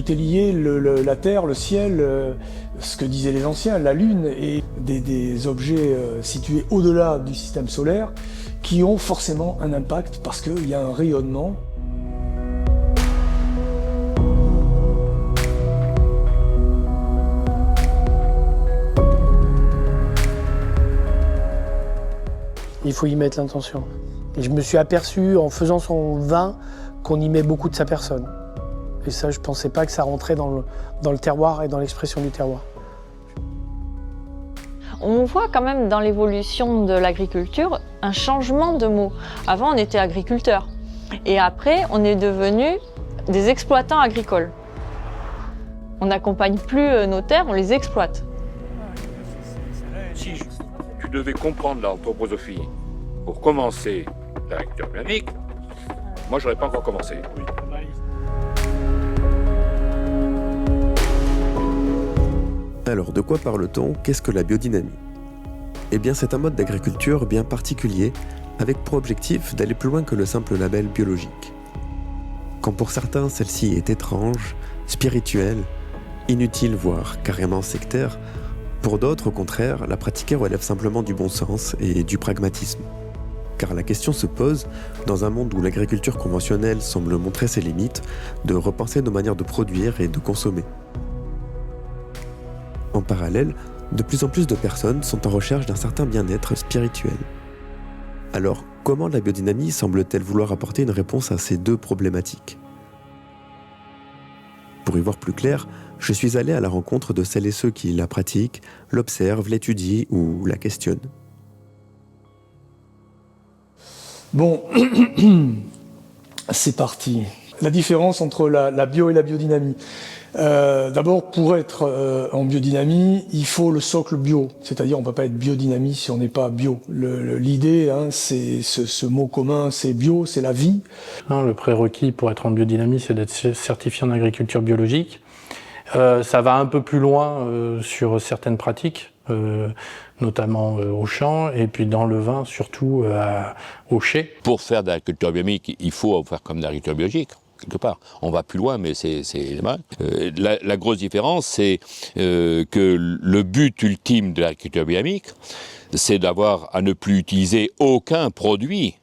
tout est lié, la terre, le ciel, ce que disaient les anciens, la lune et des objets situés au-delà du système solaire qui ont forcément un impact parce qu'il y a un rayonnement. Il faut y mettre l'intention. Et je me suis aperçu en faisant son vin qu'on y met beaucoup de sa personne. Et ça, je ne pensais pas que ça rentrait dans le terroir et dans l'expression du terroir. On voit quand même dans l'évolution de l'agriculture un changement de mot. Avant, on était agriculteur. Et après, on est devenu des exploitants agricoles. On n'accompagne plus nos terres, on les exploite. Si tu devais comprendre l'anthroposophie pour commencer l'agriculture biodynamique, moi, je n'aurais pas encore commencé. Alors, de quoi parle-t-on? Qu'est-ce que la biodynamie? Eh bien, c'est un mode d'agriculture bien particulier, avec pour objectif d'aller plus loin que le simple label biologique. Quand pour certains, celle-ci est étrange, spirituelle, inutile, voire carrément sectaire, pour d'autres, au contraire, la pratiquer relève simplement du bon sens et du pragmatisme. Car la question se pose, dans un monde où l'agriculture conventionnelle semble montrer ses limites, de repenser nos manières de produire et de consommer. En parallèle, de plus en plus de personnes sont en recherche d'un certain bien-être spirituel. Alors, comment la biodynamie semble-t-elle vouloir apporter une réponse à ces deux problématiques? Pour y voir plus clair, je suis allé à la rencontre de celles et ceux qui la pratiquent, l'observent, l'étudient ou la questionnent. Bon, c'est parti. La différence entre la bio et la biodynamie. D'abord, pour être en biodynamie, il faut le socle bio. C'est-à-dire, on ne peut pas être biodynamie si on n'est pas bio. L'idée, c'est ce mot commun, c'est bio, c'est la vie. Le prérequis pour être en biodynamie, c'est d'être certifié en agriculture biologique. Ça va un peu plus loin sur certaines pratiques, notamment au champ, et puis dans le vin, surtout au chai. Pour faire de l'agriculture biodynamique, il faut faire comme de l'agriculture biologique. Quelque part. On va plus loin, mais c'est mal. La grosse différence, c'est que le but ultime de l'agriculture biodynamique, c'est d'avoir à ne plus utiliser aucun produit.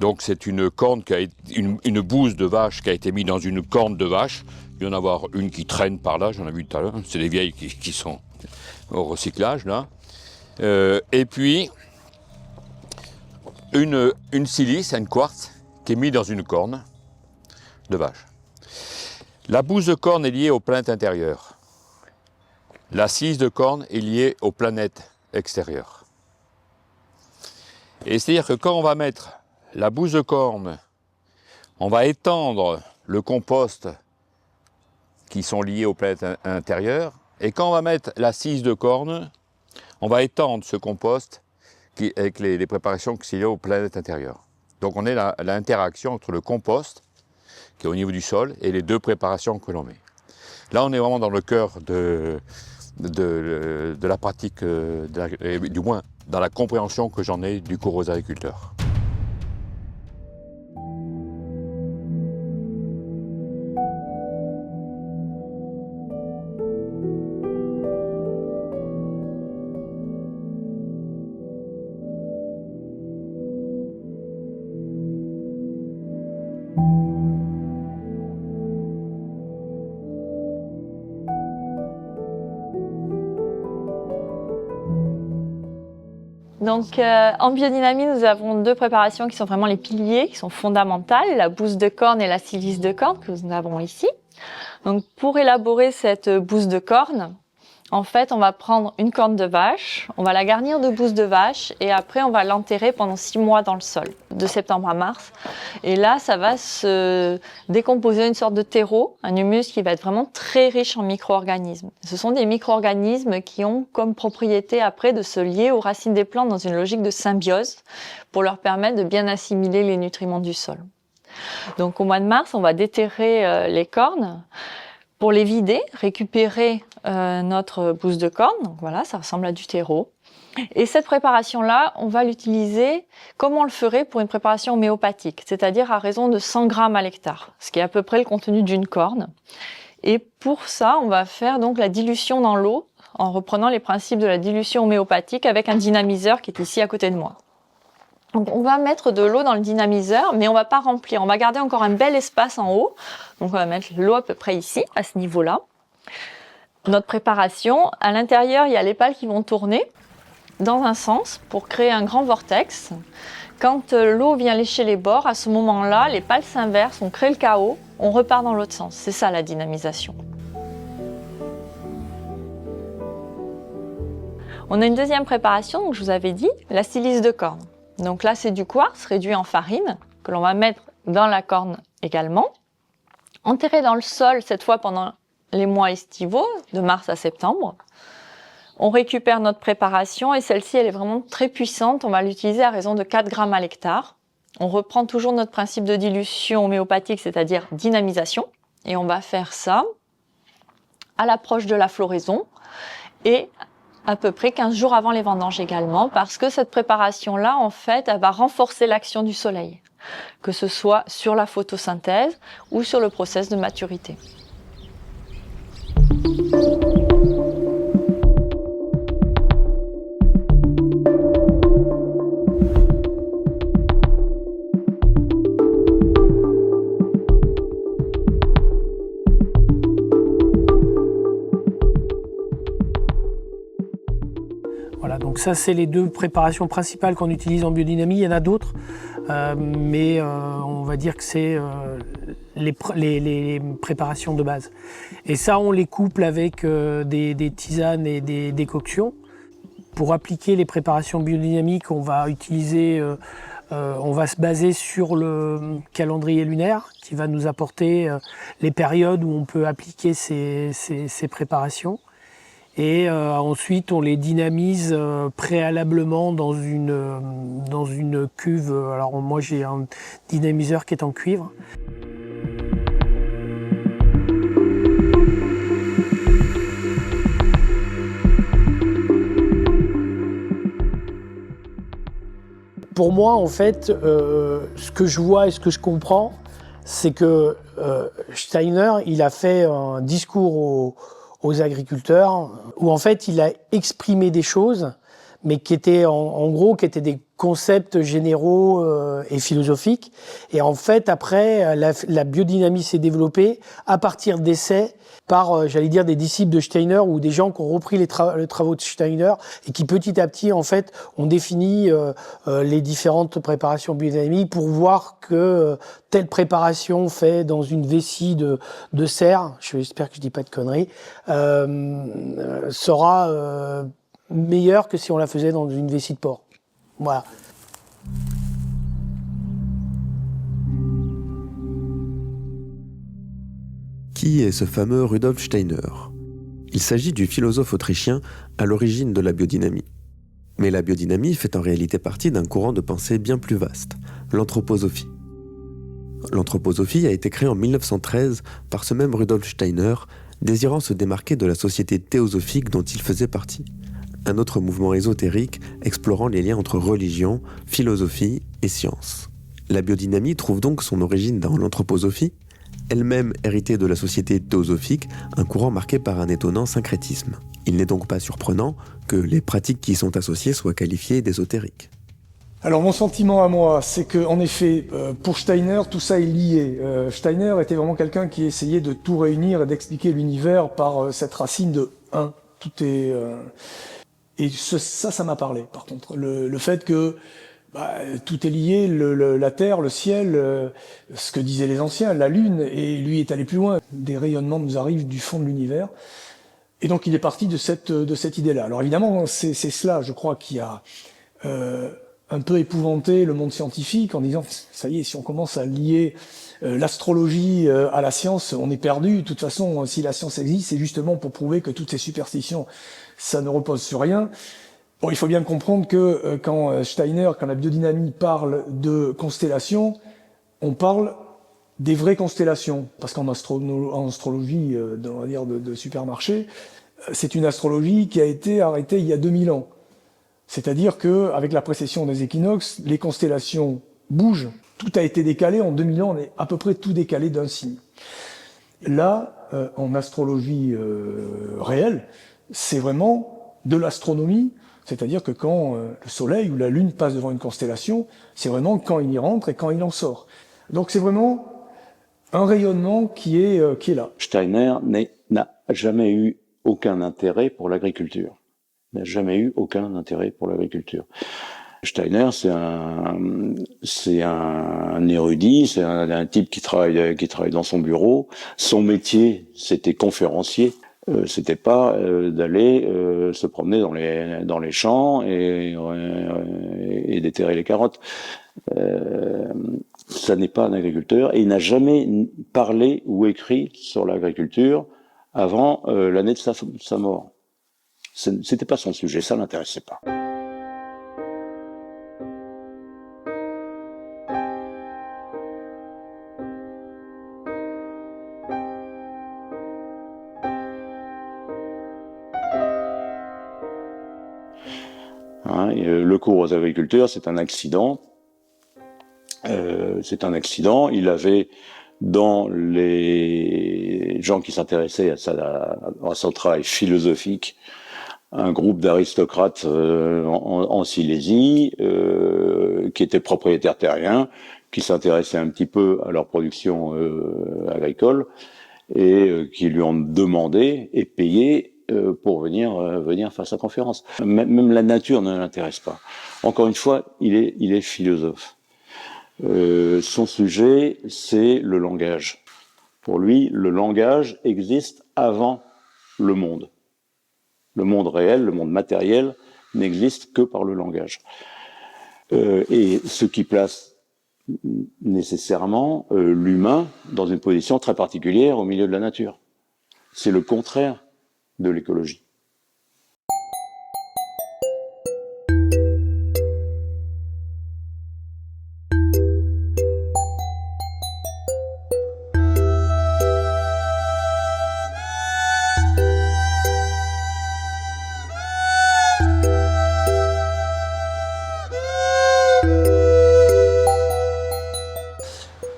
Donc c'est une corne une bouse de vache qui a été mise dans une corne de vache. Il y en a avoir une qui traîne par là, j'en ai vu tout à l'heure. C'est des vieilles qui sont au recyclage là. Et puis une silice, une quartz, qui est mise dans une corne de vache. La bouse de corne est liée aux planètes intérieures. La silice de corne est liée aux planètes extérieures. Et c'est-à-dire que quand on va mettre la bouse de corne, on va étendre le compost qui sont liés aux planètes intérieures, et quand on va mettre la silice de corne, on va étendre ce compost avec les préparations qui sont liées aux planètes intérieures. Donc on est l'interaction entre le compost, qui est au niveau du sol, et les deux préparations que l'on met. Là on est vraiment dans le cœur de la pratique, du moins dans la compréhension que j'en ai du cours aux agriculteurs. Donc en biodynamie, nous avons deux préparations qui sont vraiment les piliers, qui sont fondamentales, la bouse de corne et la silice de corne que nous avons ici. Donc pour élaborer cette bouse de corne, en fait, on va prendre une corne de vache, on va la garnir de bouse de vache et après on va l'enterrer pendant 6 mois dans le sol, de septembre à mars. Et là, ça va se décomposer une sorte de terreau, un humus qui va être vraiment très riche en micro-organismes. Ce sont des micro-organismes qui ont comme propriété après de se lier aux racines des plantes dans une logique de symbiose pour leur permettre de bien assimiler les nutriments du sol. Donc au mois de mars, on va déterrer les cornes pour les vider, récupérer notre bouse de corne. Donc voilà, ça ressemble à du terreau. Et cette préparation-là, on va l'utiliser comme on le ferait pour une préparation homéopathique, c'est-à-dire à raison de 100 grammes à l'hectare, ce qui est à peu près le contenu d'une corne. Et pour ça, on va faire donc la dilution dans l'eau en reprenant les principes de la dilution homéopathique avec un dynamiseur qui est ici à côté de moi. Donc on va mettre de l'eau dans le dynamiseur, mais on va pas remplir. On va garder encore un bel espace en haut. Donc on va mettre l'eau à peu près ici, à ce niveau-là. Notre préparation, à l'intérieur, il y a les pales qui vont tourner dans un sens pour créer un grand vortex. Quand l'eau vient lécher les bords, à ce moment-là, les pales s'inversent, on crée le chaos, on repart dans l'autre sens. C'est ça la dynamisation. On a une deuxième préparation, donc je vous avais dit, la silice de corne. Donc là, c'est du quartz réduit en farine que l'on va mettre dans la corne également. Enterré dans le sol, cette fois pendant les mois estivaux, de mars à septembre. On récupère notre préparation et celle-ci, elle est vraiment très puissante. On va l'utiliser à raison de 4 grammes à l'hectare. On reprend toujours notre principe de dilution homéopathique, c'est-à-dire dynamisation. Et on va faire ça à l'approche de la floraison et à peu près 15 jours avant les vendanges également, parce que cette préparation-là, en fait, elle va renforcer l'action du soleil, que ce soit sur la photosynthèse ou sur le process de maturité. Voilà, donc ça c'est les deux préparations principales qu'on utilise en biodynamie. Il y en a d'autres, mais on va dire que c'est les préparations de base. Et ça, on les couple avec des tisanes et des décoctions. Pour appliquer les préparations biodynamiques, on va utiliser, on va se baser sur le calendrier lunaire qui va nous apporter les périodes où on peut appliquer ces préparations. Et ensuite, on les dynamise préalablement dans une cuve. Alors moi, j'ai un dynamiseur qui est en cuivre. Pour moi, en fait, ce que je vois et ce que je comprends, c'est que Steiner, il a fait un discours aux agriculteurs, où en fait il a exprimé des choses, mais qui étaient en gros qui étaient des concepts généraux et philosophiques. Et en fait après la biodynamie s'est développée à partir d'essais par j'allais dire des disciples de Steiner ou des gens qui ont repris les travaux de Steiner et qui petit à petit en fait ont défini les différentes préparations biodynamiques pour voir que telle préparation faite dans une vessie de cerf, j'espère que je dis pas de conneries, sera meilleure que si on la faisait dans une vessie de porc. Voilà. Qui est ce fameux Rudolf Steiner? Il s'agit du philosophe autrichien à l'origine de la biodynamie. Mais la biodynamie fait en réalité partie d'un courant de pensée bien plus vaste, l'anthroposophie. L'anthroposophie a été créée en 1913 par ce même Rudolf Steiner, désirant se démarquer de la société théosophique dont il faisait partie. Un autre mouvement ésotérique explorant les liens entre religion, philosophie et science. La biodynamie trouve donc son origine dans l'anthroposophie, elle-même héritée de la société théosophique, un courant marqué par un étonnant syncrétisme. Il n'est donc pas surprenant que les pratiques qui y sont associées soient qualifiées d'ésotériques. Alors mon sentiment à moi, c'est que en effet, pour Steiner, tout ça est lié. Steiner était vraiment quelqu'un qui essayait de tout réunir et d'expliquer l'univers par cette racine de 1. Tout est... Et ça m'a parlé, par contre. Le fait que tout est lié, la terre, le ciel, ce que disaient les anciens, la lune, et lui est allé plus loin. Des rayonnements nous arrivent du fond de l'univers. Et donc il est parti de cette idée-là. Alors évidemment, c'est cela, je crois, qui a un peu épouvanté le monde scientifique en disant, ça y est, si on commence à lier l'astrologie à la science, on est perdu. De toute façon, si la science existe, c'est justement pour prouver que toutes ces superstitions, ça ne repose sur rien. Bon, il faut bien comprendre que quand Steiner, quand la biodynamie parle de constellation, on parle des vraies constellations, parce qu'en astrologie, on va dire de supermarché, c'est une astrologie qui a été arrêtée il y a 2000 ans. C'est-à-dire qu'avec la précession des équinoxes, les constellations bougent. Tout a été décalé. En 2000 ans, on est à peu près tout décalé d'un signe. Là, en astrologie réelle, c'est vraiment de l'astronomie. C'est-à-dire que quand le Soleil ou la Lune passe devant une constellation, c'est vraiment quand il y rentre et quand il en sort. Donc c'est vraiment un rayonnement qui est là. Steiner n'a jamais eu aucun intérêt pour l'agriculture. N'a jamais eu aucun intérêt pour l'agriculture. Steiner, c'est un érudit, c'est un type qui travaille dans son bureau. Son métier, c'était conférencier. C'était pas d'aller se promener dans les champs et déterrer les carottes. Ça n'est pas un agriculteur et il n'a jamais parlé ou écrit sur l'agriculture avant l'année de sa mort. C'était pas son sujet, ça l'intéressait pas. Le cours aux agriculteurs, c'est un accident. Il avait, dans les gens qui s'intéressaient à son travail philosophique, un groupe d'aristocrates en Silésie qui étaient propriétaires terriens, qui s'intéressaient un petit peu à leur production agricole et qui lui ont demandé et payé pour venir faire sa conférence. Même la nature ne l'intéresse pas. Encore une fois, il est philosophe. Son sujet, c'est le langage. Pour lui, le langage existe avant le monde. Le monde réel, le monde matériel, n'existe que par le langage. Et ce qui place nécessairement l'humain dans une position très particulière au milieu de la nature. C'est le contraire de l'écologie.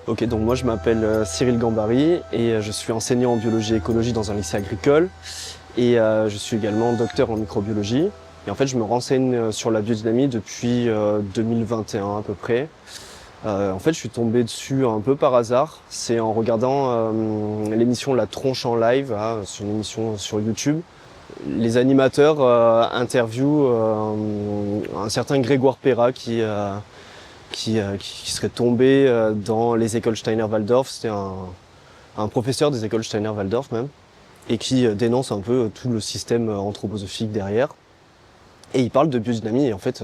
Ok, donc moi je m'appelle Cyril Gambari et je suis enseignant en biologie et écologie dans un lycée agricole et je suis également docteur en microbiologie. Et en fait je me renseigne sur la biodynamie depuis 2021 à peu près. En fait je suis tombé dessus un peu par hasard, c'est en regardant l'émission La Tronche en live, c'est une émission sur YouTube. Les animateurs interviewent un certain Grégoire Perra qui serait tombé dans les écoles Steiner-Waldorf. C'était un professeur des écoles Steiner-Waldorf même, et qui dénonce un peu tout le système anthroposophique derrière. Et il parle de biodynamie, et en fait,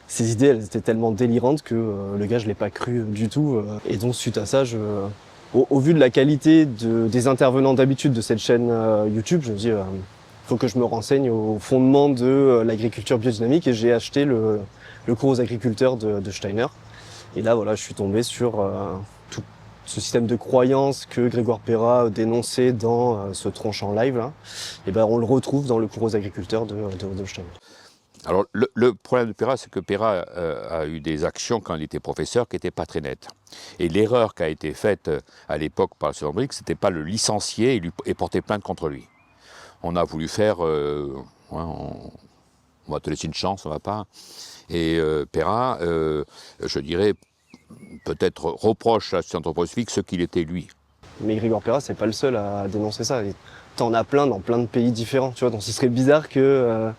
ces idées, elles étaient tellement délirantes que le gars, je l'ai pas cru du tout. Et donc, suite à ça, au vu de la qualité des intervenants d'habitude de cette chaîne YouTube, je me dis, faut que je me renseigne au fondement de l'agriculture biodynamique, et j'ai acheté le cours aux agriculteurs de Steiner. Et là, voilà, je suis tombé sur tout ce système de croyances que Grégoire Perra dénonçait dans ce Tronche en live là. Et ben, on le retrouve dans le cours aux agriculteurs de Steiner. Alors, le problème de Perra, c'est que Perra a eu des actions quand il était professeur qui n'étaient pas très nettes. Et l'erreur qui a été faite à l'époque par le Sud-Amérique, c'était pas le licencier et porter plainte contre lui. On a voulu faire, on va te laisser une chance, on va pas. Et Perra, je dirais, peut-être reproche à cet anthroposophique ce qu'il était lui. Mais Grégoire Perra, c'est pas le seul à dénoncer ça. T'en as plein dans plein de pays différents, tu vois. Donc ce serait bizarre que,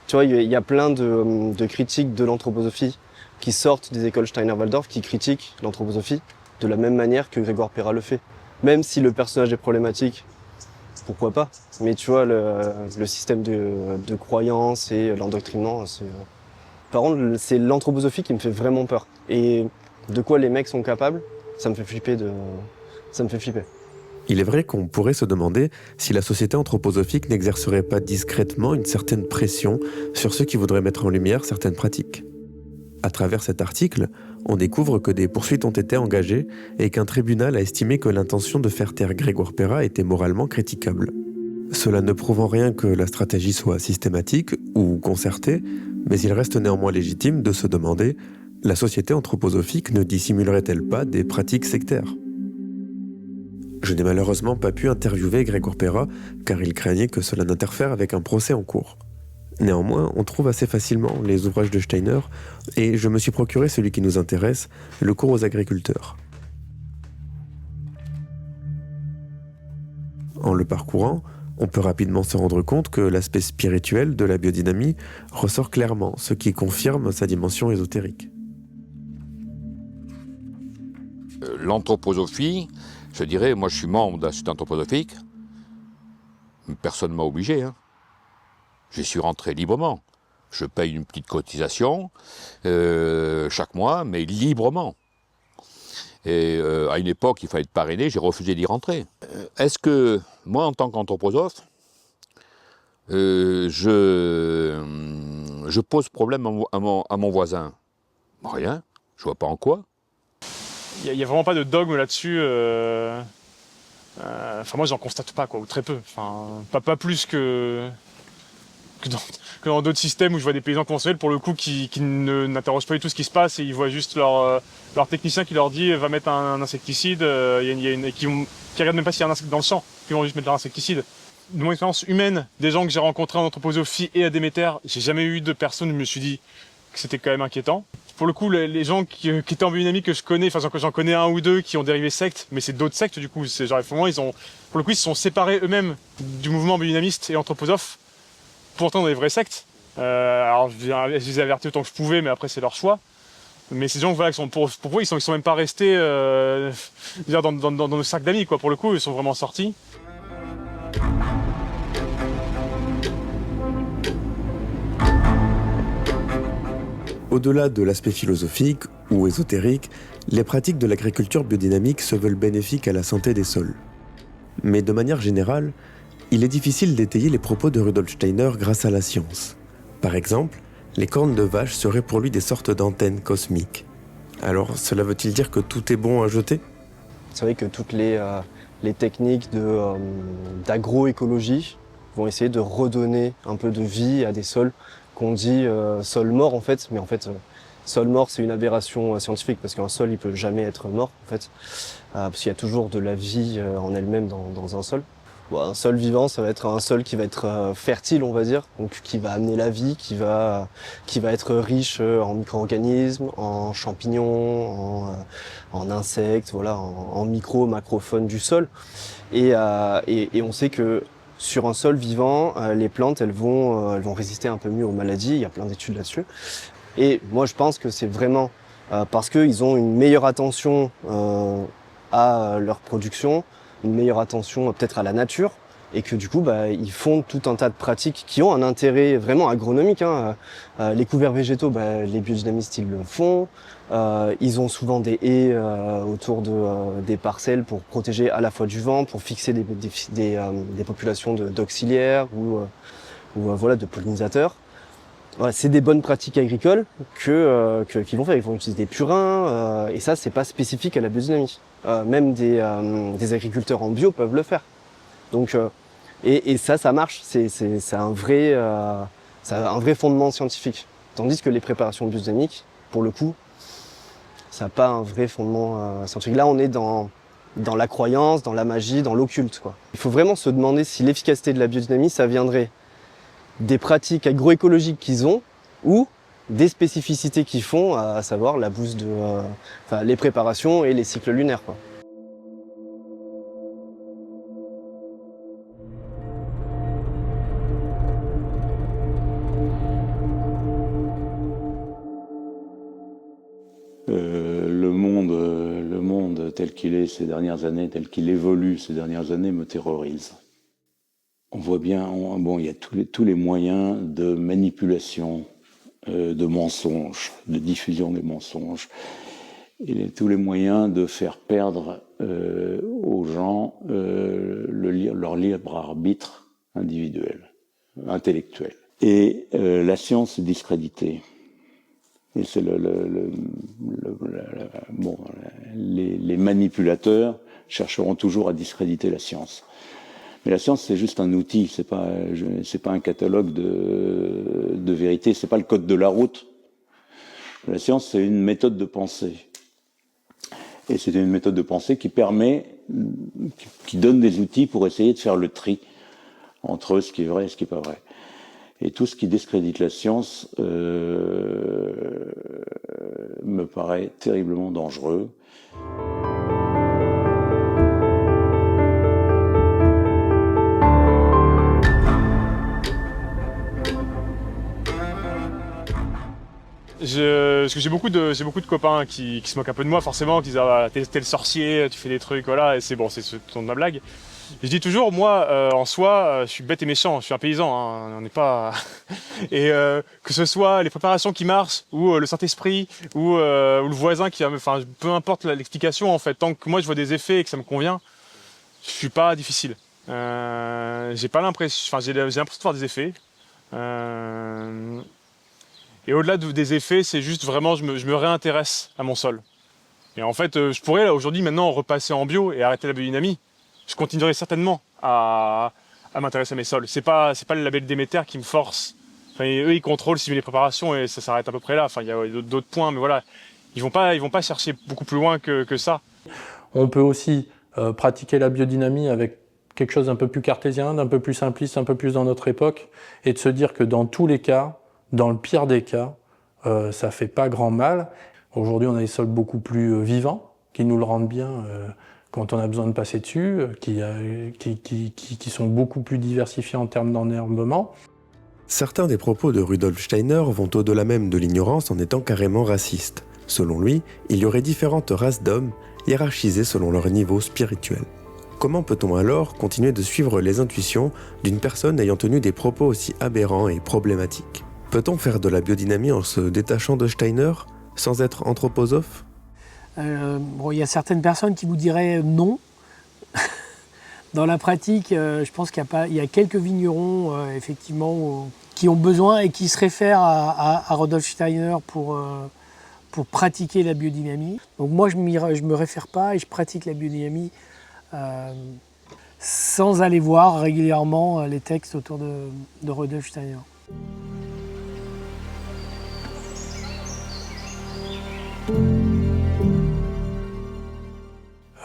tu vois, il y a plein de critiques de l'anthroposophie qui sortent des écoles Steiner-Waldorf, qui critiquent l'anthroposophie de la même manière que Grégoire Perra le fait. Même si le personnage est problématique, pourquoi pas. Mais tu vois, le système de croyances et l'endoctrinement, c'est... Par contre, c'est l'anthroposophie qui me fait vraiment peur. Et de quoi les mecs sont capables, ça me fait flipper. Il est vrai qu'on pourrait se demander si la société anthroposophique n'exercerait pas discrètement une certaine pression sur ceux qui voudraient mettre en lumière certaines pratiques. À travers cet article, on découvre que des poursuites ont été engagées et qu'un tribunal a estimé que l'intention de faire taire Grégoire Perra était moralement critiquable. Cela ne prouve en rien que la stratégie soit systématique ou concertée, mais il reste néanmoins légitime de se demander: la société anthroposophique ne dissimulerait-elle pas des pratiques sectaires ? Je n'ai malheureusement pas pu interviewer Grégoire Perra car il craignait que cela n'interfère avec un procès en cours. Néanmoins, on trouve assez facilement les ouvrages de Steiner et je me suis procuré celui qui nous intéresse, le cours aux agriculteurs. En le parcourant, on peut rapidement se rendre compte que l'aspect spirituel de la biodynamie ressort clairement, ce qui confirme sa dimension ésotérique. L'anthroposophie, je dirais, moi je suis membre d'Institut anthroposophique, personne ne m'a obligé, hein. J'y suis rentré librement. Je paye une petite cotisation chaque mois, mais librement. Et à une époque, il fallait être parrainé, j'ai refusé d'y rentrer. Est-ce que, moi, en tant qu'anthroposophe, je pose problème à mon voisin? Rien, je vois pas en quoi. Il n'y a vraiment pas de dogme là-dessus. Moi, j'en constate pas, quoi, ou très peu. Pas plus que dans d'autres systèmes où je vois des paysans conventionnels, pour le coup, qui n'interrogent pas du tout ce qui se passe et ils voient juste leur technicien qui leur dit va mettre un insecticide, qui regardent même pas s'il y a un insecte dans le champ, qui vont juste mettre leur insecticide. De mon expérience humaine, des gens que j'ai rencontrés en anthroposophie et à Déméter, j'ai jamais eu de personne où je me suis dit que c'était quand même inquiétant. Pour le coup, les gens qui étaient en biodynamie que je connais, j'en connais un ou deux qui ont dérivé secte, mais c'est d'autres sectes du coup. C'est genre, pour le coup, ils se sont séparés eux-mêmes du mouvement biodynamiste et anthroposophe, pourtant dans les vraies sectes. Alors je les ai avertis autant que je pouvais, mais après c'est leur choix. Mais ces gens, voilà, qui sont pour vous, ils sont même pas restés dans nos cercles d'amis, quoi. Pour le coup, ils sont vraiment sortis. Au-delà de l'aspect philosophique ou ésotérique, les pratiques de l'agriculture biodynamique se veulent bénéfiques à la santé des sols. Mais de manière générale, il est difficile d'étayer les propos de Rudolf Steiner grâce à la science. Par exemple, les cornes de vache seraient pour lui des sortes d'antennes cosmiques. Alors, cela veut-il dire que tout est bon à jeter ? C'est vrai que toutes les techniques d'agroécologie vont essayer de redonner un peu de vie à des sols qu'on dit sol mort en fait, mais en fait sol mort c'est une aberration scientifique parce qu'un sol il peut jamais être mort en fait, parce qu'il y a toujours de la vie en elle-même dans un sol. Bon, un sol vivant, ça va être un sol qui va être fertile, on va dire, donc qui va amener la vie, qui va être riche en micro-organismes, en champignons, en insectes, voilà, en macrofaune du sol. Et on sait que sur un sol vivant, les plantes, elles vont résister un peu mieux aux maladies. Il y a plein d'études là-dessus. Et moi, je pense que c'est vraiment parce qu'ils ont une meilleure attention à leur production, une meilleure attention peut-être à la nature, et que du coup, ils font tout un tas de pratiques qui ont un intérêt vraiment agronomique. Les couverts végétaux, les biodynamistes, ils le font. Ils ont souvent des haies autour des parcelles pour protéger à la fois du vent, pour fixer des populations d'auxiliaires ou voilà, de pollinisateurs. Voilà, c'est des bonnes pratiques agricoles qu'ils vont faire. Ils vont utiliser des purins, et ça, c'est pas spécifique à la biodynamie. Même des agriculteurs en bio peuvent le faire. Donc, et ça marche. C'est un vrai fondement scientifique. Tandis que les préparations biodynamiques, pour le coup, ça n'a pas un vrai fondement scientifique. Là, on est dans la croyance, dans la magie, dans l'occulte, quoi. Il faut vraiment se demander si l'efficacité de la biodynamie, ça viendrait des pratiques agroécologiques qu'ils ont ou des spécificités qu'ils font, à savoir la bouse les préparations et les cycles lunaires, quoi. Le monde tel qu'il est ces dernières années, tel qu'il évolue ces dernières années, me terrorise. On voit bien, il y a tous les moyens de manipulation, de mensonges, de diffusion des mensonges, et tous les moyens de faire perdre aux gens leur libre arbitre individuel, intellectuel. Et la science est discréditée. Et c'est bon, les manipulateurs chercheront toujours à discréditer la science. Mais la science, c'est juste un outil, c'est pas un catalogue de vérité, c'est pas le code de la route. La science, c'est une méthode de pensée. Et c'est une méthode de pensée qui donne des outils pour essayer de faire le tri entre ce qui est vrai et ce qui n'est pas vrai. Et tout ce qui discrédite la science me paraît terriblement dangereux. Parce que j'ai beaucoup de copains qui se moquent un peu de moi, forcément, qui disent ah, t'es le sorcier, tu fais des trucs, voilà, et c'est bon, c'est ce ton de ma blague. Je dis toujours, moi, en soi, je suis bête et méchant, je suis un paysan, hein, on n'est pas... Et que ce soit les préparations qui marchent, ou le Saint-Esprit, ou le voisin qui... Enfin, peu importe l'explication, en fait, tant que moi je vois des effets et que ça me convient, je suis pas difficile. J'ai pas l'impression... Enfin, j'ai l'impression de voir des effets. Et au-delà des effets, c'est juste vraiment, je me réintéresse à mon sol. Et en fait, je pourrais là aujourd'hui maintenant repasser en bio et arrêter la biodynamie. Je continuerai certainement à m'intéresser à mes sols. C'est pas le label Déméter qui me force. Enfin, eux, ils contrôlent si les préparations et ça s'arrête à peu près là. Enfin, il y a d'autres points, mais voilà, ils vont pas chercher beaucoup plus loin que ça. On peut aussi pratiquer la biodynamie avec quelque chose d'un peu plus cartésien, d'un peu plus simpliste, un peu plus dans notre époque, et de se dire que dans tous les cas, dans le pire des cas, ça fait pas grand mal. Aujourd'hui, on a des sols beaucoup plus vivants, qui nous le rendent bien quand on a besoin de passer dessus, qui sont beaucoup plus diversifiés en termes d'enherbement. Certains des propos de Rudolf Steiner vont au-delà même de l'ignorance en étant carrément racistes. Selon lui, il y aurait différentes races d'hommes, hiérarchisées selon leur niveau spirituel. Comment peut-on alors continuer de suivre les intuitions d'une personne ayant tenu des propos aussi aberrants et problématiques ? Peut-on faire de la biodynamie en se détachant de Steiner, sans être anthroposophe ? Il y a certaines personnes qui vous diraient non. Dans la pratique, je pense qu'il y a quelques vignerons, effectivement, qui ont besoin et qui se réfèrent à Rudolf Steiner pour pratiquer la biodynamie. Donc moi, je me réfère pas et je pratique la biodynamie sans aller voir régulièrement les textes autour de Rudolf Steiner.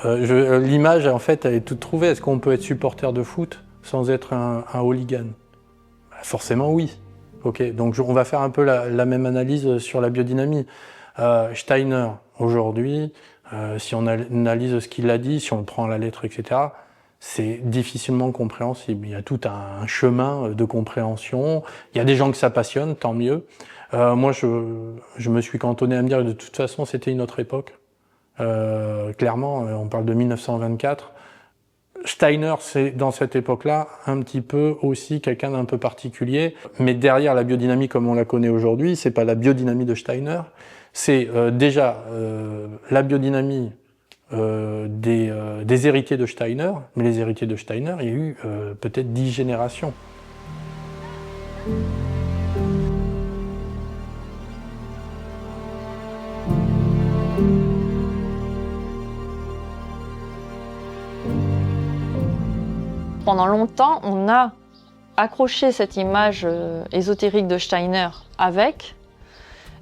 L'image, en fait, elle est toute trouvée. Est-ce qu'on peut être supporter de foot sans être un hooligan ? Forcément, oui. Ok, donc on va faire un peu la même analyse sur la biodynamie. Steiner, aujourd'hui, si on analyse ce qu'il a dit, si on prend la lettre, etc., c'est difficilement compréhensible. Il y a tout un chemin de compréhension. Il y a des gens que ça passionne, tant mieux. Moi, je me suis cantonné à me dire que de toute façon, c'était une autre époque. Clairement, on parle de 1924. Steiner, c'est dans cette époque-là un petit peu aussi quelqu'un d'un peu particulier. Mais derrière la biodynamie comme on la connaît aujourd'hui, c'est pas la biodynamie de Steiner, c'est déjà la biodynamie des héritiers de Steiner. Mais les héritiers de Steiner, il y a eu peut-être 10 générations. Pendant longtemps, on a accroché cette image ésotérique de Steiner avec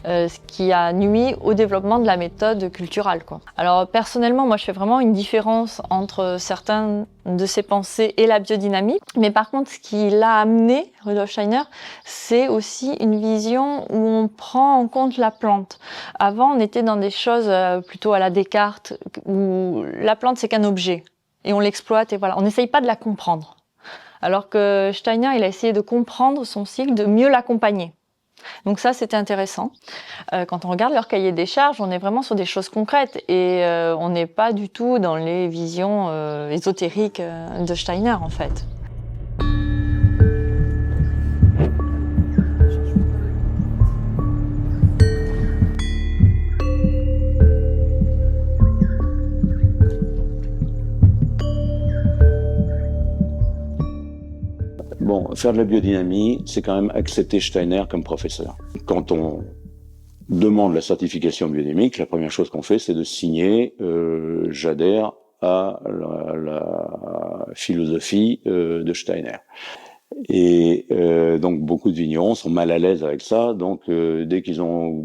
ce qui a nui au développement de la méthode culturale, quoi. Alors personnellement, moi je fais vraiment une différence entre certaines de ses pensées et la biodynamie. Mais par contre, ce qui l'a amené, Rudolf Steiner, c'est aussi une vision où on prend en compte la plante. Avant, on était dans des choses plutôt à la Descartes, où la plante c'est qu'un objet. Et on l'exploite et voilà, on n'essaye pas de la comprendre. Alors que Steiner, il a essayé de comprendre son cycle, de mieux l'accompagner. Donc ça, c'était intéressant. Quand on regarde leur cahier des charges, on est vraiment sur des choses concrètes et on n'est pas du tout dans les visions ésotériques de Steiner, en fait. Bon, faire de la biodynamie, c'est quand même accepter Steiner comme professeur. Quand on demande la certification biodynamique, la première chose qu'on fait, c'est de signer j'adhère à la philosophie de Steiner. Et donc beaucoup de vignerons sont mal à l'aise avec ça. Donc dès qu'ils ont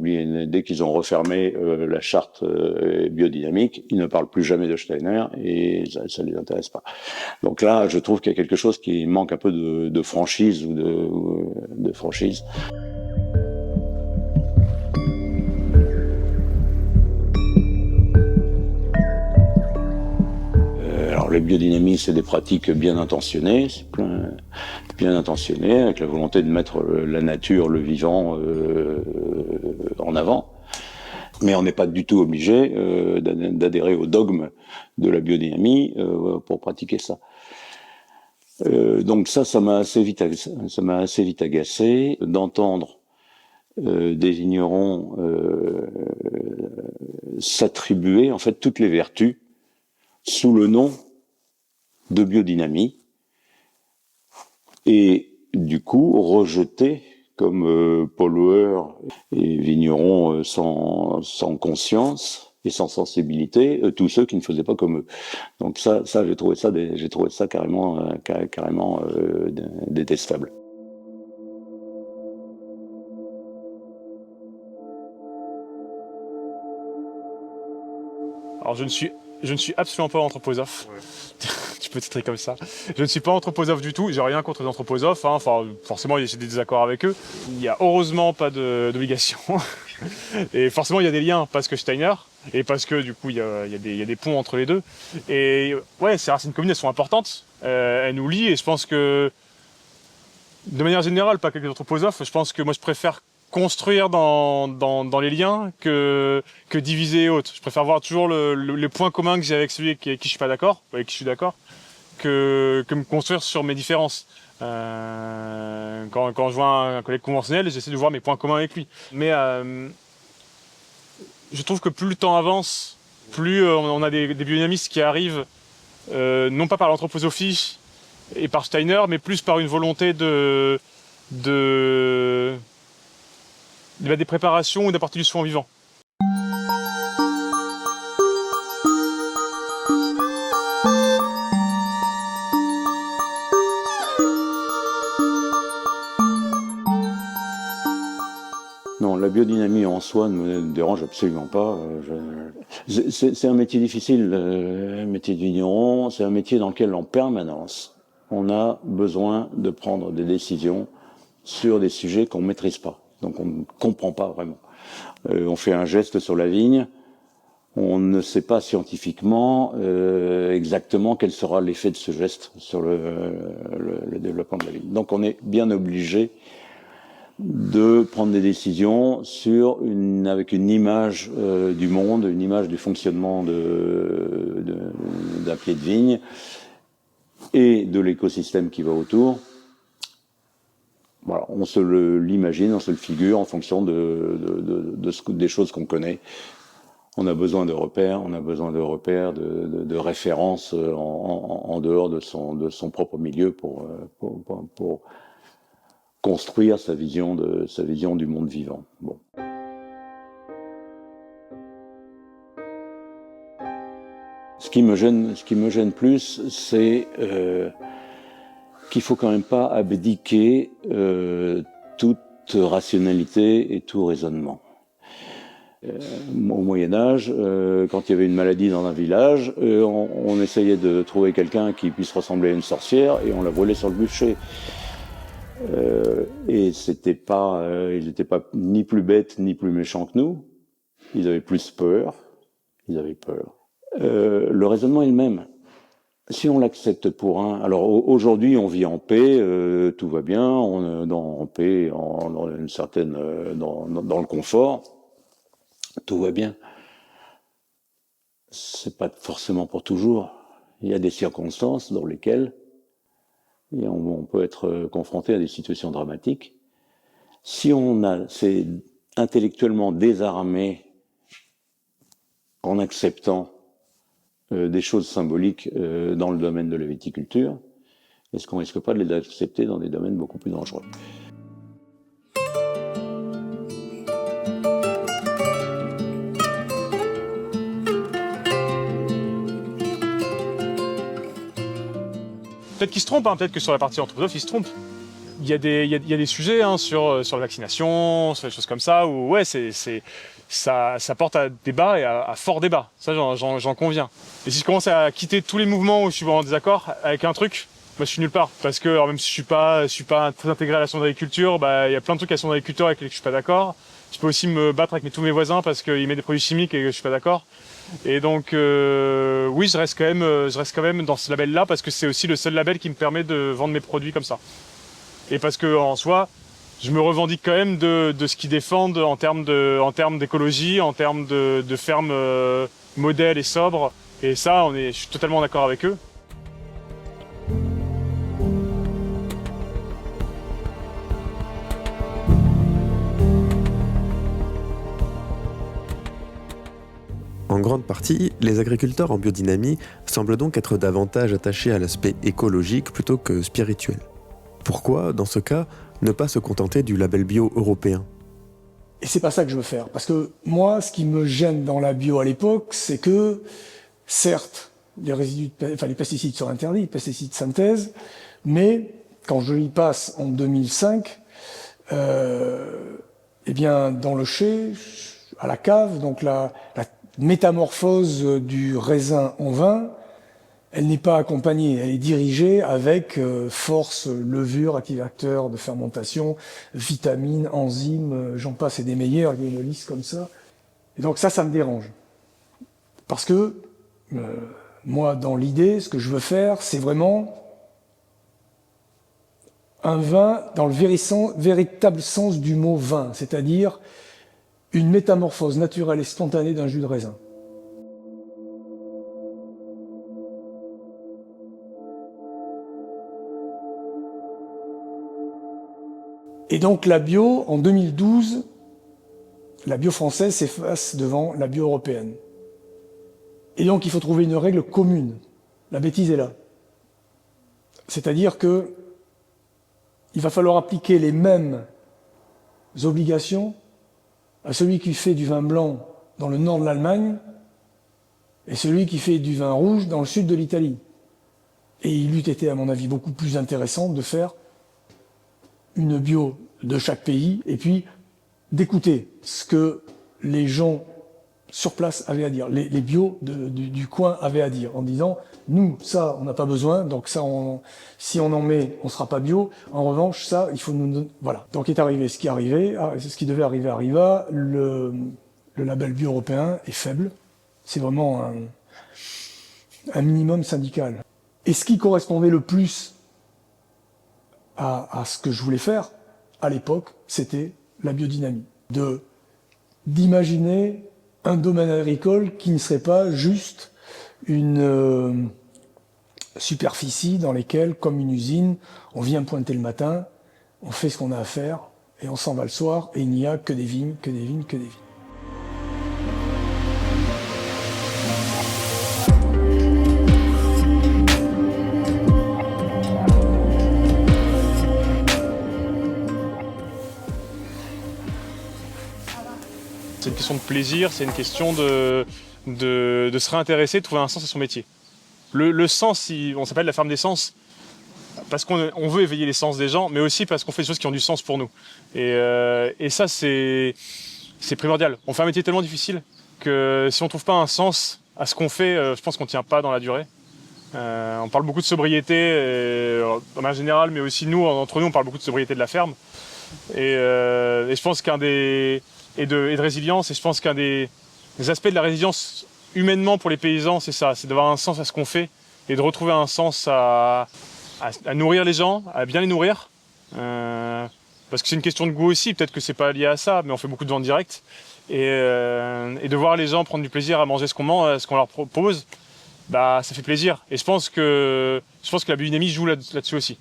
refermé la charte biodynamique, ils ne parlent plus jamais de Steiner et ça les intéresse pas. Donc là, je trouve qu'il y a quelque chose qui manque un peu de franchise ou de franchise. Alors la biodynamie, c'est des pratiques bien intentionnées, bien intentionnées, avec la volonté de mettre la nature, le vivant en avant. Mais on n'est pas du tout obligé d'adhérer au dogme de la biodynamie pour pratiquer ça. Donc ça m'a assez vite agacé d'entendre des vignerons s'attribuer en fait toutes les vertus sous le nom de biodynamie et du coup rejeter comme pollueurs et vignerons sans conscience et sans sensibilité tous ceux qui ne faisaient pas comme eux. Donc ça j'ai trouvé ça carrément détestable. Alors je ne suis absolument pas anthroposophe. Ouais. Tu peux titrer comme ça. Je ne suis pas anthroposophe du tout. J'ai rien contre les anthroposophes. Hein. Enfin, forcément, j'ai des désaccords avec eux. Il n'y a heureusement pas d'obligation. Et forcément, il y a des liens parce que Steiner et parce que du coup, il y a des ponts entre les deux. Et ouais, ces racines communes, elles sont importantes. Elles nous lient. Et je pense que, de manière générale, pas que les anthroposophes, je pense que moi, je préfère construire dans les liens que diviser et autres. Je préfère voir toujours le point commun que j'ai avec celui avec qui je suis pas d'accord, avec qui je suis d'accord, que me construire sur mes différences. Quand je vois un collègue conventionnel, j'essaie de voir mes points communs avec lui. Mais je trouve que plus le temps avance, plus on a des biodynamistes qui arrivent, non pas par l'anthroposophie et par Steiner, mais plus par une volonté des préparations ou d'apporter du soin vivant. Non, la biodynamie en soi ne me dérange absolument pas. C'est un métier difficile, le métier de vigneron. C'est un métier dans lequel, en permanence, on a besoin de prendre des décisions sur des sujets qu'on ne maîtrise pas. Donc on ne comprend pas vraiment. On fait un geste sur la vigne, on ne sait pas scientifiquement exactement quel sera l'effet de ce geste sur le développement de la vigne. Donc on est bien obligé de prendre des décisions avec une image du monde, une image du fonctionnement d'un pied de vigne et de l'écosystème qui va autour. Voilà, on se l'imagine, on se le figure en fonction des choses qu'on connaît. On a besoin de repères, de références en dehors de son propre milieu pour construire sa vision du monde vivant. Bon. Ce qui me gêne plus, c'est qu'il faut quand même pas abdiquer toute rationalité et tout raisonnement. Au Moyen-Âge, quand il y avait une maladie dans un village, on essayait de trouver quelqu'un qui puisse ressembler à une sorcière et on la brûlait sur le bûcher. Et ils n'étaient pas ni plus bêtes ni plus méchants que nous. Ils avaient plus peur. Le raisonnement est le même. Si on l'accepte pour un... Alors aujourd'hui, on vit en paix, tout va bien, on est en paix, dans une certaine... dans le confort, tout va bien. C'est pas forcément pour toujours. Il y a des circonstances dans lesquelles on peut être confronté à des situations dramatiques. Si c'est intellectuellement désarmé en acceptant des choses symboliques dans le domaine de la viticulture, est-ce qu'on risque pas de les accepter dans des domaines beaucoup plus dangereux ? peut-être qu'ils se trompent, hein, peut-être que sur la partie anthroposophe, ils se trompent. Il y a des sujets hein, sur la vaccination, sur des choses comme ça, où ouais, ça porte à débat et à fort débat. Ça, j'en conviens. Et si je commence à quitter tous les mouvements où je suis en désaccord avec un truc, moi, je suis nulle part. Parce que alors, même si je suis pas très intégré à la science d'agriculture, il y a plein de trucs à la science d'agriculture avec lesquels je suis pas d'accord. Je peux aussi me battre avec tous mes voisins parce qu'ils mettent des produits chimiques et que je suis pas d'accord. Et donc, oui, je reste quand même dans ce label-là parce que c'est aussi le seul label qui me permet de vendre mes produits comme ça. Et parce que en soi, je me revendique quand même de ce qu'ils défendent en termes d'écologie, en termes de fermes modèles et sobres. Et ça, je suis totalement d'accord avec eux. En grande partie, les agriculteurs en biodynamie semblent donc être davantage attachés à l'aspect écologique plutôt que spirituel. Pourquoi, dans ce cas, ne pas se contenter du label bio européen ? Et c'est pas ça que je veux faire. Parce que moi, ce qui me gêne dans la bio à l'époque, c'est que, certes, les pesticides sont interdits, les pesticides de synthèse, mais quand je y passe en 2005, eh bien, dans le chai, à la cave, donc la métamorphose du raisin en vin, elle n'est pas accompagnée, elle est dirigée avec force, levure, activateur de fermentation, vitamines, enzymes, j'en passe et des meilleurs, il y a une liste comme ça. Et donc ça me dérange. Parce que moi, dans l'idée, ce que je veux faire, c'est vraiment un vin dans le véritable sens du mot vin, c'est-à-dire une métamorphose naturelle et spontanée d'un jus de raisin. Et donc la bio, en 2012, la bio française s'efface devant la bio européenne. Et donc il faut trouver une règle commune. La bêtise est là. C'est-à-dire que il va falloir appliquer les mêmes obligations à celui qui fait du vin blanc dans le nord de l'Allemagne et celui qui fait du vin rouge dans le sud de l'Italie. Et il eût été, à mon avis, beaucoup plus intéressant de faire une bio de chaque pays et puis d'écouter ce que les gens sur place avaient à dire, les bios du coin avaient à dire, en disant « Nous, ça, on n'a pas besoin, donc ça, si on en met, on ne sera pas bio. En revanche, ça, il faut nous... » Voilà. Donc est arrivé ce qui arrivait, ce qui devait arriver arriva. Le label bio européen est faible. C'est vraiment un minimum syndical. Et ce qui correspondait le plus à ce que je voulais faire, à l'époque, c'était la biodynamie. D'imaginer un domaine agricole qui ne serait pas juste une superficie dans laquelle, comme une usine, on vient pointer le matin, on fait ce qu'on a à faire, et on s'en va le soir, et il n'y a que des vignes, que des vignes, que des vignes. C'est une question de plaisir, c'est une question de se réintéresser, de trouver un sens à son métier. Le sens, on s'appelle la ferme des sens, parce qu'on veut éveiller les sens des gens, mais aussi parce qu'on fait des choses qui ont du sens pour nous. Et ça, c'est primordial. On fait un métier tellement difficile que si on ne trouve pas un sens à ce qu'on fait, je pense qu'on ne tient pas dans la durée. On parle beaucoup de sobriété, en manière générale, mais aussi nous, entre nous, on parle beaucoup de sobriété de la ferme. Et je pense et de résilience, et je pense qu'un des aspects de la résilience humainement pour les paysans, c'est ça, c'est d'avoir un sens à ce qu'on fait et de retrouver un sens à nourrir les gens, à bien les nourrir. Parce que c'est une question de goût aussi, peut-être que c'est pas lié à ça, mais on fait beaucoup de ventes directes. Et de voir les gens prendre du plaisir à manger ce qu'on mange, ce qu'on leur propose, ça fait plaisir. Et je pense que la biodynamie joue là-dessus aussi.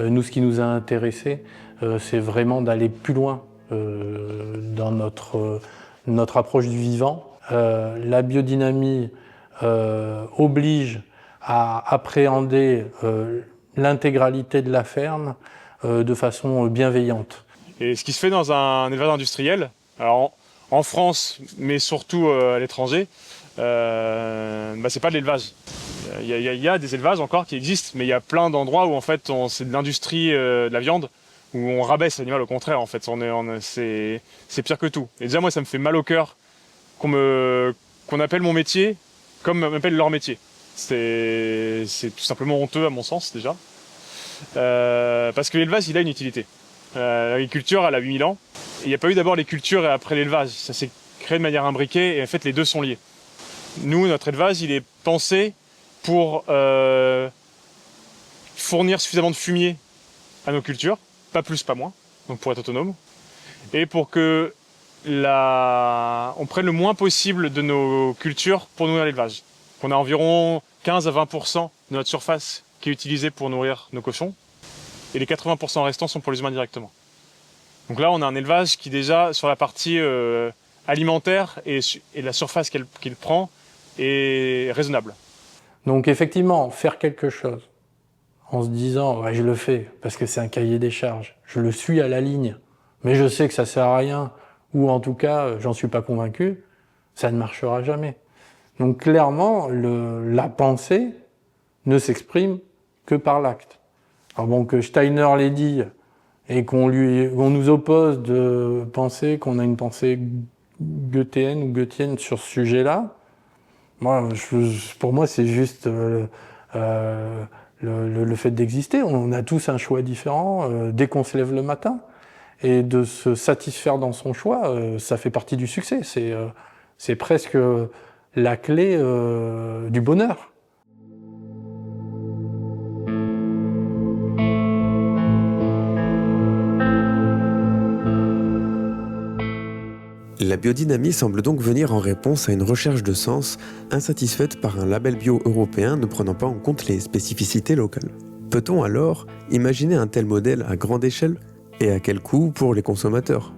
Nous, ce qui nous a intéressés, c'est vraiment d'aller plus loin dans notre approche du vivant. La biodynamie oblige à appréhender l'intégralité de la ferme de façon bienveillante. Et ce qui se fait dans un élevage industriel, alors en France, mais surtout à l'étranger, c'est pas de l'élevage. Il y a des élevages encore qui existent, mais il y a plein d'endroits où en fait c'est de l'industrie de la viande, où on rabaisse l'animal. Au contraire, en fait, c'est pire que tout. Et déjà moi ça me fait mal au cœur qu'on appelle mon métier comme m'appelle leur métier. C'est tout simplement honteux à mon sens déjà, parce que l'élevage il a une utilité. L'agriculture elle a 8000 ans, et il n'y a pas eu d'abord les cultures et après l'élevage. Ça s'est créé de manière imbriquée et en fait les deux sont liés. Nous, notre élevage il est pensé pour fournir suffisamment de fumier à nos cultures, pas plus, pas moins, donc pour être autonome, et pour que on prenne le moins possible de nos cultures pour nourrir l'élevage. On a environ 15 à 20% de notre surface qui est utilisée pour nourrir nos cochons, et les 80% restants sont pour les humains directement. Donc là, on a un élevage qui déjà, sur la partie alimentaire et la surface qu'il prend, est raisonnable. Donc effectivement, faire quelque chose en se disant ouais, je le fais parce que c'est un cahier des charges, je le suis à la ligne, mais je sais que ça sert à rien, ou en tout cas j'en suis pas convaincu, ça ne marchera jamais. Donc clairement, la pensée ne s'exprime que par l'acte. Alors bon, que Steiner l'ait dit et qu'on nous oppose de penser qu'on a une pensée goethéenne ou goethienne sur ce sujet-là, pour moi, c'est juste le fait d'exister. On a tous un choix différent dès qu'on se lève le matin. Et de se satisfaire dans son choix, ça fait partie du succès. C'est presque la clé du bonheur. La biodynamie semble donc venir en réponse à une recherche de sens insatisfaite par un label bio européen ne prenant pas en compte les spécificités locales. Peut-on alors imaginer un tel modèle à grande échelle et à quel coût pour les consommateurs ?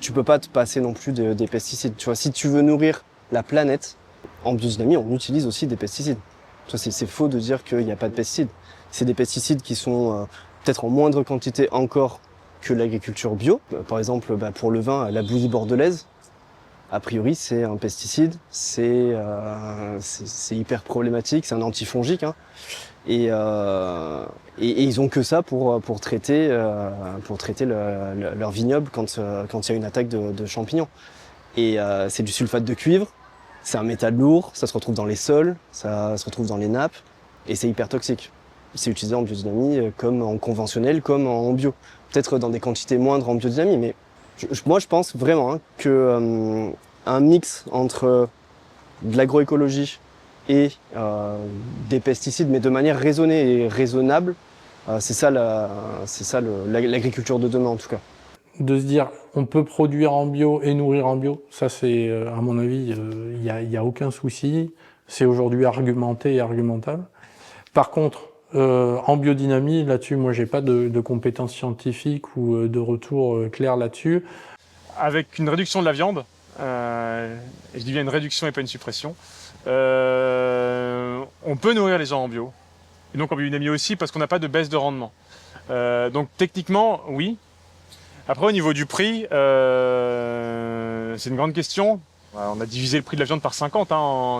Tu peux pas te passer non plus des pesticides. Tu vois, si tu veux nourrir la planète, en biodynamie, on utilise aussi des pesticides. C'est faux de dire qu'il n'y a pas de pesticides. C'est des pesticides qui sont peut-être en moindre quantité encore que l'agriculture bio. Par exemple, pour le vin, la bouillie bordelaise, a priori, c'est un pesticide, c'est hyper problématique, c'est un antifongique, hein. Et ils ont que ça pour traiter leur vignoble quand il y a une attaque de champignons. Et c'est du sulfate de cuivre, c'est un métal lourd, ça se retrouve dans les sols, ça se retrouve dans les nappes, et c'est hyper toxique. C'est utilisé en biodynamie comme en conventionnel, comme en bio. Peut-être dans des quantités moindres en biodynamie, mais moi je pense vraiment que un mix entre de l'agroécologie et des pesticides, mais de manière raisonnée et raisonnable, c'est ça l'agriculture de demain en tout cas. De se dire on peut produire en bio et nourrir en bio, ça c'est à mon avis il y a aucun souci, c'est aujourd'hui argumenté et argumentable. Par contre en biodynamie, là-dessus, moi, j'ai pas de compétences scientifiques ou de retour clair là-dessus. Avec une réduction de la viande, et je dis bien une réduction et pas une suppression, on peut nourrir les gens en bio. Et donc en biodynamie aussi, parce qu'on n'a pas de baisse de rendement. Donc techniquement, oui. Après, au niveau du prix, c'est une grande question. On a divisé le prix de la viande par 50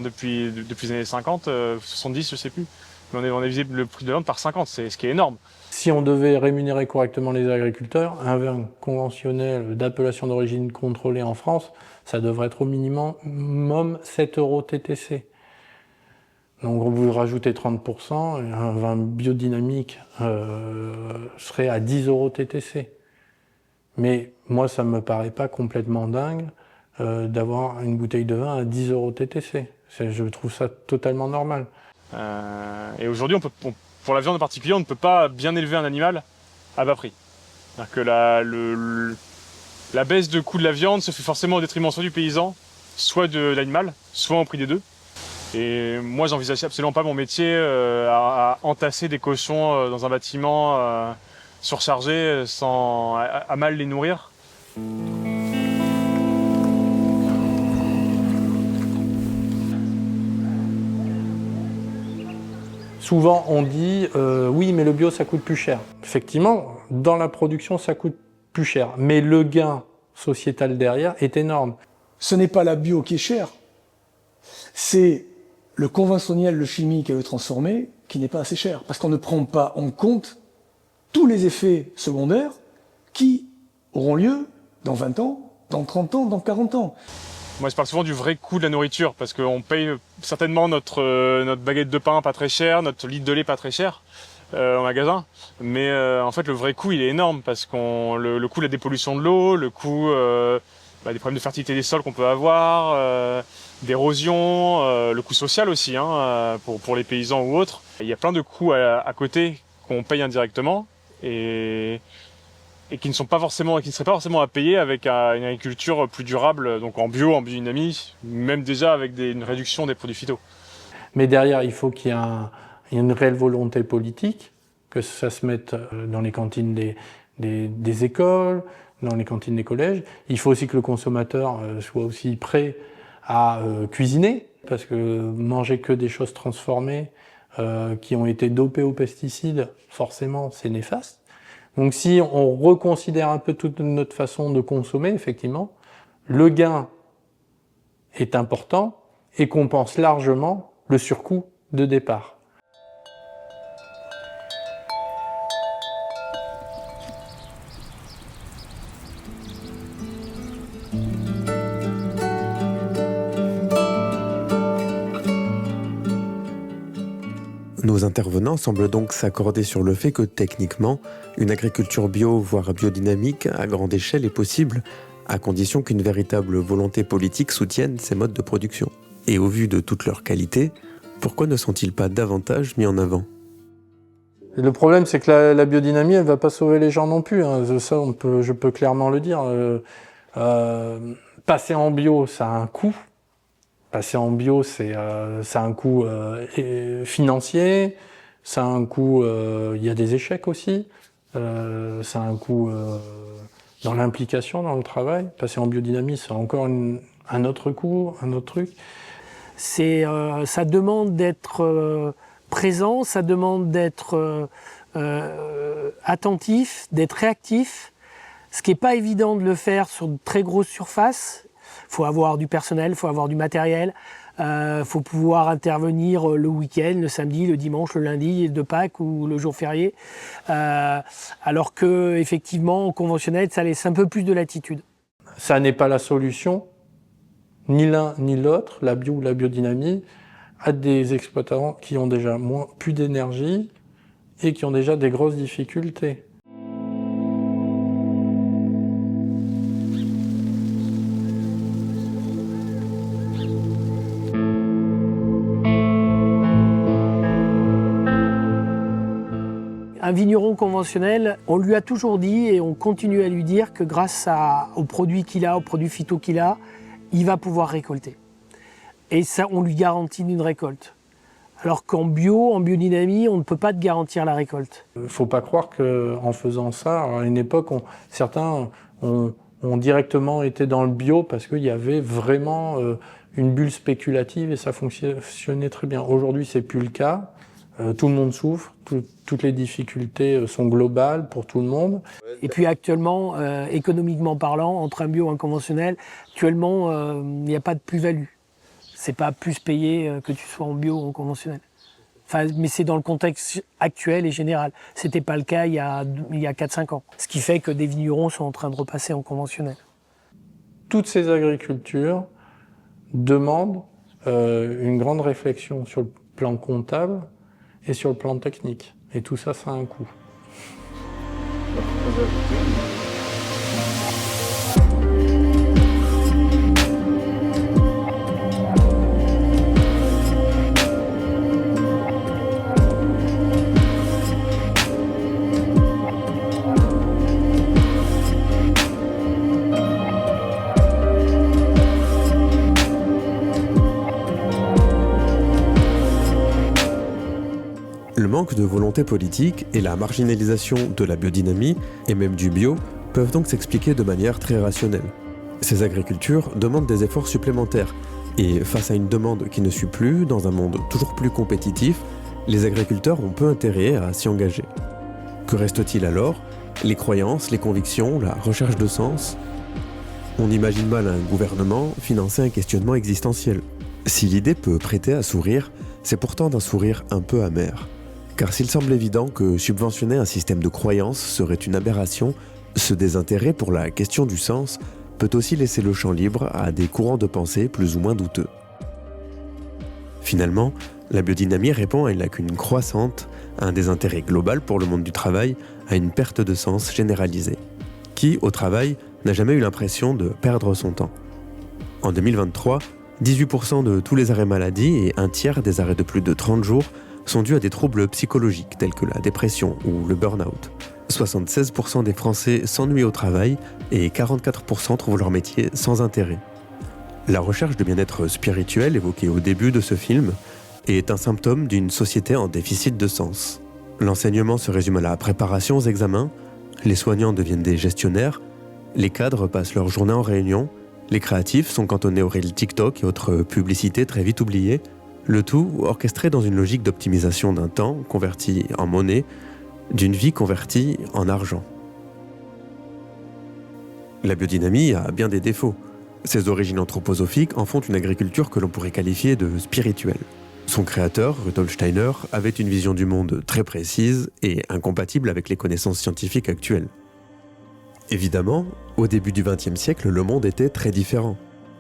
depuis les années 50, 70, je sais plus. Mais on a divisé le prix de la viande par 50, c'est ce qui est énorme. Si on devait rémunérer correctement les agriculteurs, un vin conventionnel d'appellation d'origine contrôlée en France, ça devrait être au minimum 7 € TTC. Donc vous rajoutez 30%, et un vin biodynamique serait à 10 € TTC. Mais moi, ça me paraît pas complètement dingue d'avoir une bouteille de vin à 10 € TTC. Je trouve ça totalement normal. Et aujourd'hui, pour la viande en particulier, on ne peut pas bien élever un animal à bas prix. C'est-à-dire que la baisse de coût de la viande se fait forcément au détriment soit du paysan, soit de l'animal, soit au prix des deux. Et moi, j'envisage absolument pas mon métier à entasser des cochons dans un bâtiment surchargé à mal les nourrir. Souvent, on dit oui, mais le bio, ça coûte plus cher. Effectivement, dans la production, ça coûte plus cher. Mais le gain sociétal derrière est énorme. Ce n'est pas la bio qui est chère, c'est le conventionnel, le chimique et le transformé qui n'est pas assez cher, parce qu'on ne prend pas en compte tous les effets secondaires qui auront lieu dans 20 ans, dans 30 ans, dans 40 ans. Moi, je parle souvent du vrai coût de la nourriture, parce qu'on paye certainement notre baguette de pain pas très cher, notre litre de lait pas très cher en magasin, mais en fait le vrai coût il est énorme, parce qu'on le coût de la dépollution de l'eau, le coût des problèmes de fertilité des sols qu'on peut avoir, d'érosion, le coût social aussi pour les paysans ou autres. Il y a plein de coûts à côté qu'on paye indirectement et qui ne seraient pas forcément à payer avec une agriculture plus durable, donc en bio, en biodynamie, même déjà avec une réduction des produits phyto. Mais derrière, il faut qu'il y ait une réelle volonté politique, que ça se mette dans les cantines des écoles, dans les cantines des collèges. Il faut aussi que le consommateur soit aussi prêt à cuisiner, parce que manger que des choses transformées qui ont été dopées aux pesticides, forcément, c'est néfaste. Donc si on reconsidère un peu toute notre façon de consommer, effectivement, le gain est important et compense largement le surcoût de départ. Nos intervenants semblent donc s'accorder sur le fait que techniquement, une agriculture bio, voire biodynamique, à grande échelle est possible, à condition qu'une véritable volonté politique soutienne ces modes de production. Et au vu de toute leur qualité, pourquoi ne sont-ils pas davantage mis en avant ? Le problème, c'est que la biodynamie, elle ne va pas sauver les gens non plus. Ça, je peux clairement le dire. Passer en bio, ça a un coût. Passer en bio, ça a un coût financier, ça a un coût, il y a des échecs aussi, ça a un coût dans l'implication, dans le travail. Passer en biodynamie, c'est encore un autre coût, un autre truc. Ça demande d'être présent, ça demande d'être attentif, d'être réactif, ce qui n'est pas évident de le faire sur de très grosses surfaces. Il faut avoir du personnel, il faut avoir du matériel, faut pouvoir intervenir le week-end, le samedi, le dimanche, le lundi de Pâques ou le jour férié. Alors que effectivement, en conventionnel, ça laisse un peu plus de latitude. Ça n'est pas la solution, ni l'un ni l'autre, la bio ou la biodynamie, à des exploitants qui ont déjà plus d'énergie et qui ont déjà des grosses difficultés. Un vigneron conventionnel, on lui a toujours dit et on continue à lui dire que grâce aux produits qu'il a, aux produits phyto qu'il a, il va pouvoir récolter. Et ça, on lui garantit une récolte. Alors qu'en bio, en biodynamie, on ne peut pas te garantir la récolte. Il ne faut pas croire qu'en faisant ça, à une époque, certains ont directement été dans le bio parce qu'il y avait vraiment une bulle spéculative et ça fonctionnait très bien. Aujourd'hui, c'est plus le cas. Tout le monde souffre, toutes les difficultés sont globales pour tout le monde. Et puis actuellement, économiquement parlant, entre un bio et un conventionnel, actuellement, il n'y a pas de plus-value. C'est pas plus payé que tu sois en bio ou en conventionnel. Enfin, mais c'est dans le contexte actuel et général. C'était pas le cas il y a 4-5 ans. Ce qui fait que des vignerons sont en train de repasser en conventionnel. Toutes ces agricultures demandent une grande réflexion sur le plan comptable et sur le plan technique. Et tout ça, ça a un coût. Le manque de volonté politique et la marginalisation de la biodynamie, et même du bio, peuvent donc s'expliquer de manière très rationnelle. Ces agricultures demandent des efforts supplémentaires, et face à une demande qui ne suit plus, dans un monde toujours plus compétitif, les agriculteurs ont peu intérêt à s'y engager. Que reste-t-il alors ? Les croyances, les convictions, la recherche de sens ? On imagine mal un gouvernement financer un questionnement existentiel. Si l'idée peut prêter à sourire, c'est pourtant d'un sourire un peu amer. Car s'il semble évident que subventionner un système de croyance serait une aberration, ce désintérêt pour la question du sens peut aussi laisser le champ libre à des courants de pensée plus ou moins douteux. Finalement, la biodynamie répond à une lacune croissante, à un désintérêt global pour le monde du travail, à une perte de sens généralisée. Qui, au travail, n'a jamais eu l'impression de perdre son temps? En 2023, 18% de tous les arrêts maladie et un tiers des arrêts de plus de 30 jours sont dus à des troubles psychologiques tels que la dépression ou le burn-out. 76% des Français s'ennuient au travail et 44% trouvent leur métier sans intérêt. La recherche de bien-être spirituel évoquée au début de ce film est un symptôme d'une société en déficit de sens. L'enseignement se résume à la préparation aux examens, les soignants deviennent des gestionnaires, les cadres passent leur journée en réunion, les créatifs sont cantonnés aux reels TikTok et autres publicités très vite oubliées, le tout orchestré dans une logique d'optimisation d'un temps converti en monnaie, d'une vie convertie en argent. La biodynamie a bien des défauts. Ses origines anthroposophiques en font une agriculture que l'on pourrait qualifier de spirituelle. Son créateur, Rudolf Steiner, avait une vision du monde très précise et incompatible avec les connaissances scientifiques actuelles. Évidemment, au début du XXe siècle, le monde était très différent.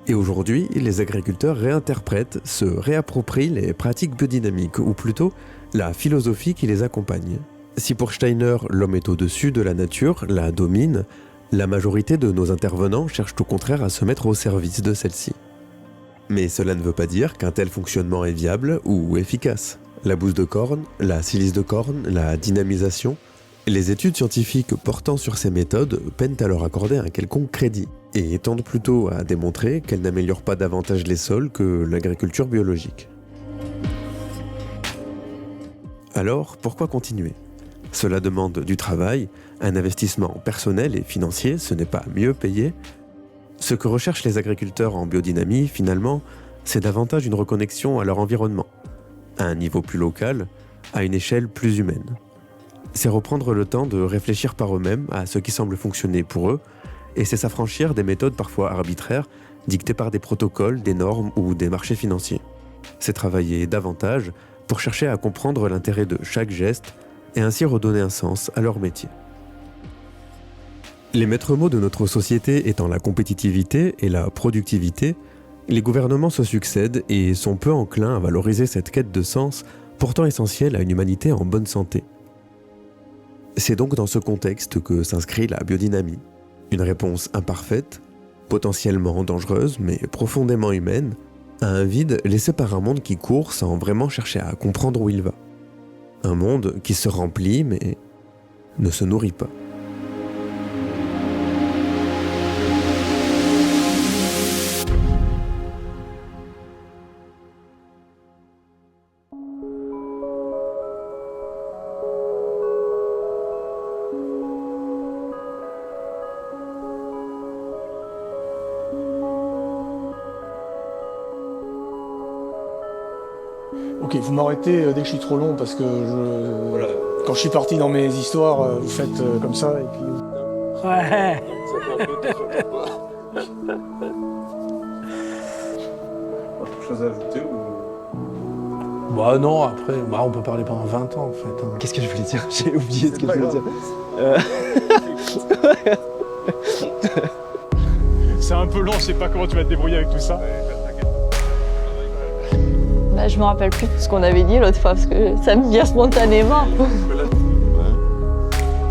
Et aujourd'hui, les agriculteurs réinterprètent, se réapproprient les pratiques biodynamiques, ou plutôt la philosophie qui les accompagne. Si pour Steiner, l'homme est au-dessus de la nature, la domine, la majorité de nos intervenants cherchent au contraire à se mettre au service de celle-ci. Mais cela ne veut pas dire qu'un tel fonctionnement est viable ou efficace. La bouse de corne, la silice de corne, la dynamisation, les études scientifiques portant sur ces méthodes peinent à leur accorder un quelconque crédit et tendent plutôt à démontrer qu'elles n'améliorent pas davantage les sols que l'agriculture biologique. Alors, pourquoi continuer ? Cela demande du travail, un investissement personnel et financier, ce n'est pas mieux payé. Ce que recherchent les agriculteurs en biodynamie, finalement, c'est davantage une reconnexion à leur environnement, à un niveau plus local, à une échelle plus humaine. C'est reprendre le temps de réfléchir par eux-mêmes à ce qui semble fonctionner pour eux, et c'est s'affranchir des méthodes parfois arbitraires, dictées par des protocoles, des normes ou des marchés financiers. C'est travailler davantage pour chercher à comprendre l'intérêt de chaque geste et ainsi redonner un sens à leur métier. Les maîtres mots de notre société étant la compétitivité et la productivité, les gouvernements se succèdent et sont peu enclins à valoriser cette quête de sens, pourtant essentielle à une humanité en bonne santé. C'est donc dans ce contexte que s'inscrit la biodynamie, une réponse imparfaite, potentiellement dangereuse mais profondément humaine, à un vide laissé par un monde qui court sans vraiment chercher à comprendre où il va. Un monde qui se remplit mais ne se nourrit pas. Ok, vous m'arrêtez dès que je suis trop long parce que quand je suis parti dans mes histoires, vous faites comme ça et puis... Ouais. Autre chose à ajouter ou... Bah non, après, on peut parler pendant 20 ans en fait. Qu'est-ce que je voulais dire? J'ai oublié ce que je voulais dire. C'est un peu long, je sais pas comment tu vas te débrouiller avec tout ça. Bah, je me rappelle plus de ce qu'on avait dit l'autre fois parce que ça me vient spontanément.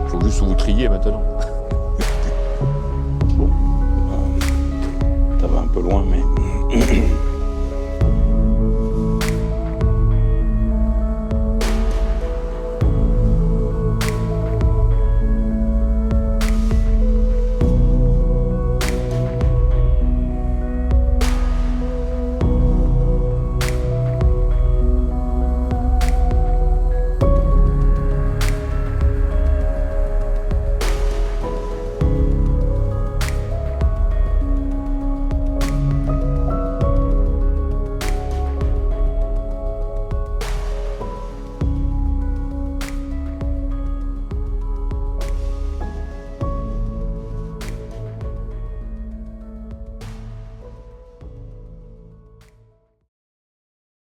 Faut juste vous trier maintenant. Bon, ça va un peu loin, mais